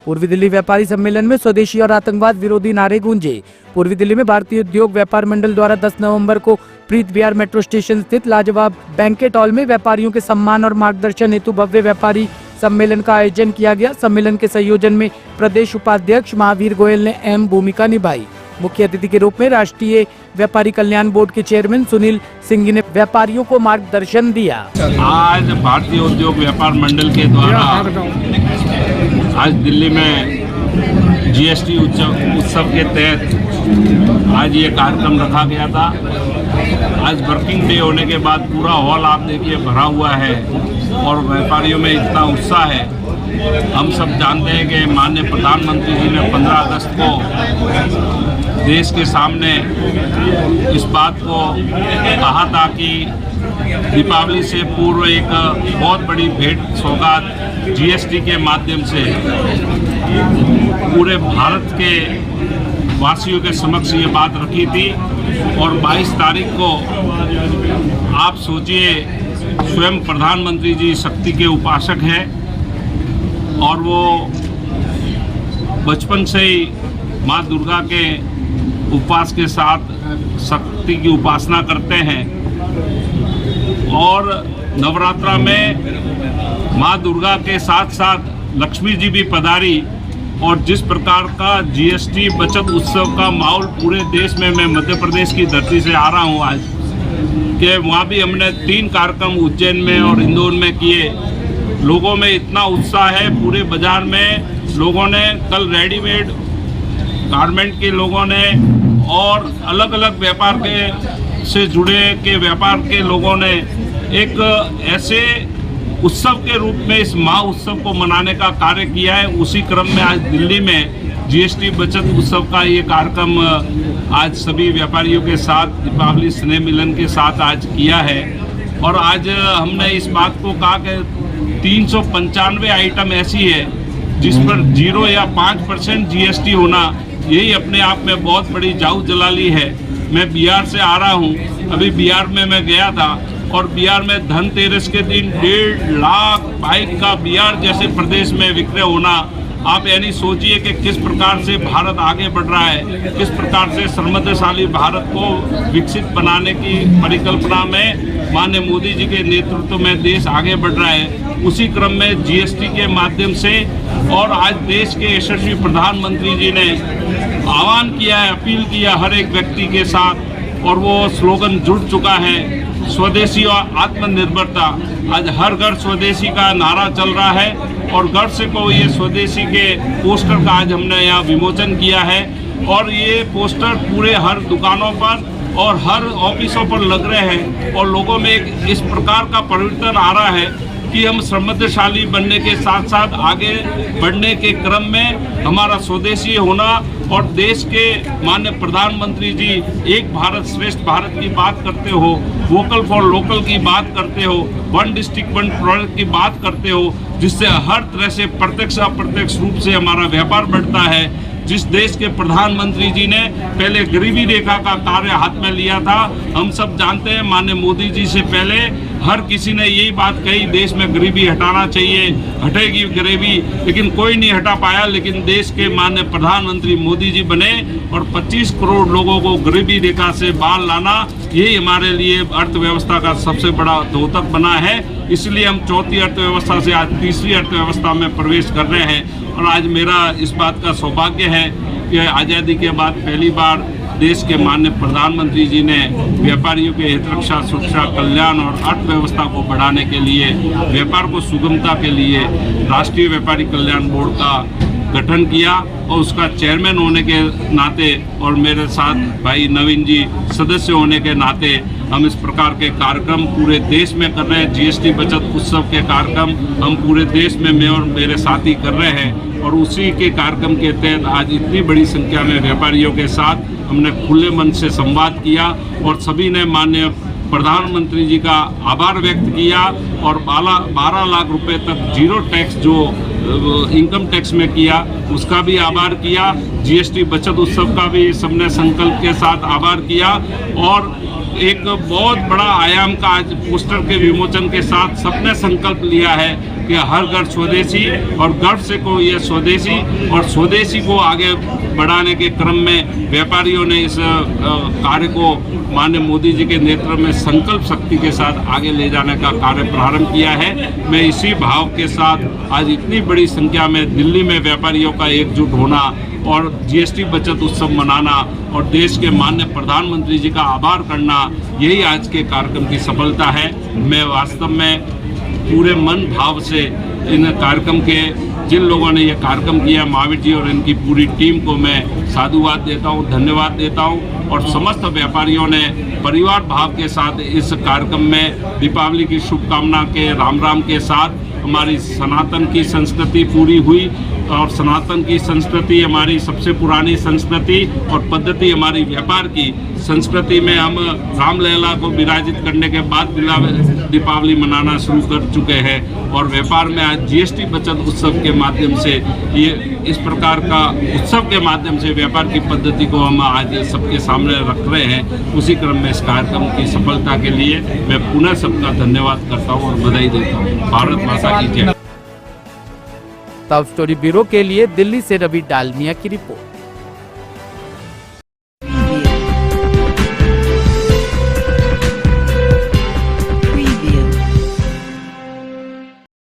पूर्वी दिल्ली व्यापारी सम्मेलन में स्वदेशी और आतंकवाद विरोधी नारे गूंजे। पूर्वी दिल्ली में भारतीय उद्योग व्यापार मंडल द्वारा 10 नवंबर को प्रीत विहार मेट्रो स्टेशन स्थित लाजवाब बैंकेट हॉल में व्यापारियों के सम्मान और मार्गदर्शन हेतु भव्य व्यापारी सम्मेलन का आयोजन किया गया। सम्मेलन के संयोजन में प्रदेश उपाध्यक्ष महावीर गोयल ने अहम भूमिका निभाई। मुख्य अतिथि के रूप में राष्ट्रीय व्यापारी कल्याण बोर्ड के चेयरमैन सुनील सिंह ने व्यापारियों को मार्गदर्शन दिया। आज भारतीय उद्योग व्यापार मंडल के द्वारा आज दिल्ली में जीएसटी उत्सव के तहत आज ये कार्यक्रम रखा गया था। आज वर्किंग डे होने के बाद पूरा हॉल आप देखिए भरा हुआ है और व्यापारियों में इतना उत्साह है। हम सब जानते हैं कि माननीय प्रधानमंत्री जी ने 15 अगस्त को देश के सामने इस बात को कहा था कि दीपावली से पूर्व एक बहुत बड़ी भेंट सौगात जीएसटी के माध्यम से पूरे भारत के वासियों के समक्ष ये बात रखी थी। और 22 तारीख को आप सोचिए, स्वयं प्रधानमंत्री जी शक्ति के उपासक हैं और वो बचपन से ही माँ दुर्गा के उपवास के साथ शक्ति की उपासना करते हैं। और नवरात्रा में माँ दुर्गा के साथ साथ लक्ष्मी जी भी पधारी। और जिस प्रकार का जीएसटी बचत उत्सव का माहौल पूरे देश में, मैं मध्य प्रदेश की धरती से आ रहा हूँ आज, कि वहाँ भी हमने 3 कार्यक्रम उज्जैन में और इंदौर में किए। लोगों में इतना उत्साह है, पूरे बाजार में लोगों ने कल रेडीमेड गारमेंट के लोगों ने और अलग अलग व्यापार के से जुड़े के व्यापार के लोगों ने एक ऐसे उत्सव के रूप में इस महा उत्सव को मनाने का कार्य किया है। उसी क्रम में आज दिल्ली में जीएसटी बचत उत्सव का ये कार्यक्रम आज सभी व्यापारियों के साथ दीपावली स्नेह मिलन के साथ आज किया है। और आज हमने इस बात को कहा कि 395 आइटम ऐसी है जिस पर 0 या 5% जीएसटी होना, यही अपने आप में बहुत बड़ी जाऊ जलाली है। मैं बिहार से आ रहा हूँ, अभी बिहार में मैं गया था और बिहार में धनतेरस के दिन 1.5 लाख बाइक का बिहार जैसे प्रदेश में विक्रय होना, आप यानी सोचिए कि किस प्रकार से भारत आगे बढ़ रहा है, किस प्रकार से समृद्धशाली भारत को विकसित बनाने की परिकल्पना में माननीय मोदी जी के नेतृत्व में देश आगे बढ़ रहा है। उसी क्रम में जीएसटी के माध्यम से और आज देश के यशस्वी प्रधानमंत्री जी ने आह्वान किया है, अपील किया हर एक व्यक्ति के साथ, और वो स्लोगन जुड़ चुका है, स्वदेशी और आत्मनिर्भरता। आज हर घर स्वदेशी का नारा चल रहा है और गर्व से को ये स्वदेशी के पोस्टर का आज हमने यहाँ विमोचन किया है। और ये पोस्टर पूरे हर दुकानों पर और हर ऑफिसों पर लग रहे हैं और लोगों में एक इस प्रकार का परिवर्तन आ रहा है कि हम समृद्धशाली बनने के साथ साथ आगे बढ़ने के क्रम में हमारा स्वदेशी होना और देश के माननीय प्रधानमंत्री जी एक भारत श्रेष्ठ भारत की बात करते हो, वोकल फॉर लोकल की बात करते हो, 1 डिस्ट्रिक्ट 1 प्रोडक्ट की बात करते हो, जिससे हर तरह से प्रत्यक्ष अप्रत्यक्ष रूप से हमारा व्यापार बढ़ता है। जिस देश के प्रधानमंत्री जी ने पहले गरीबी रेखा का कार्य हाथ में लिया था, हम सब जानते हैं माननीय मोदी जी से पहले हर किसी ने यही बात कही, देश में गरीबी हटाना चाहिए, हटेगी गरीबी, लेकिन कोई नहीं हटा पाया। लेकिन देश के माननीय प्रधानमंत्री मोदी जी बने और 25 करोड़ लोगों को गरीबी रेखा से बाहर लाना, यही हमारे लिए अर्थव्यवस्था का सबसे बड़ा द्योतक बना है। इसलिए हम चौथी अर्थव्यवस्था से आज तीसरी अर्थव्यवस्था में प्रवेश कर रहे हैं। और आज मेरा इस बात का सौभाग्य है कि आज़ादी के बाद पहली बार देश के माननीय प्रधानमंत्री जी ने व्यापारियों के हित रक्षा, सुरक्षा, कल्याण और अर्थव्यवस्था को बढ़ाने के लिए, व्यापार को सुगमता के लिए राष्ट्रीय व्यापारी कल्याण बोर्ड का गठन किया। और उसका चेयरमैन होने के नाते और मेरे साथ भाई नवीन जी सदस्य होने के नाते हम इस प्रकार के कार्यक्रम पूरे देश में कर रहे हैं। जीएसटी बचत उत्सव के कार्यक्रम हम पूरे देश में मैं और मेरे साथी कर रहे हैं। और उसी के कार्यक्रम के तहत आज इतनी बड़ी संख्या में व्यापारियों के साथ हमने खुले मन से संवाद किया और सभी ने माननीय प्रधानमंत्री जी का आभार व्यक्त किया और 12 लाख रुपए तक 0 टैक्स जो इनकम टैक्स में किया उसका भी आभार किया। जीएसटी बचत उत्सव का भी सबने संकल्प के साथ आभार किया। और एक बहुत बड़ा आयाम का आज पोस्टर के विमोचन के साथ सबने संकल्प लिया है कि हर घर स्वदेशी और गर्व से को ये स्वदेशी और स्वदेशी को आगे बढ़ाने के क्रम में व्यापारियों ने इस कार्य को माननीय मोदी जी के नेतृत्व में संकल्प शक्ति के साथ आगे ले जाने का कार्य प्रारंभ किया है। मैं इसी भाव के साथ आज इतनी बड़ी संख्या में दिल्ली में व्यापारियों का एकजुट होना और जीएसटी बचत उत्सव मनाना और देश के माननीय प्रधानमंत्री जी का आभार करना, यही आज के कार्यक्रम की सफलता है। मैं वास्तव में पूरे मन भाव से इन कार्यक्रम के जिन लोगों ने ये कार्यक्रम किया, महावीर जी और इनकी पूरी टीम को मैं साधुवाद देता हूँ, धन्यवाद देता हूँ। और समस्त व्यापारियों ने परिवार भाव के साथ इस कार्यक्रम में दीपावली की शुभकामना के राम राम के साथ हमारी सनातन की संस्कृति पूरी हुई और सनातन की संस्कृति हमारी सबसे पुरानी संस्कृति और पद्धति हमारी व्यापार की संस्कृति में हम रामलीला को विराजित करने के बाद दीपावली मनाना शुरू कर चुके हैं। और व्यापार में आज जीएसटी बचत उत्सव के माध्यम से ये इस प्रकार का उत्सव के माध्यम से व्यापार की पद्धति को हम आज सबके सामने रख रहे हैं। उसी क्रम में इस कार्यक्रम की सफलता के लिए मैं पुनः सबका धन्यवाद करता हूँ और बधाई देता हूँ। भारत माता की जय। टॉप स्टोरी ब्यूरो के लिए दिल्ली से रवि डालमिया की रिपोर्ट।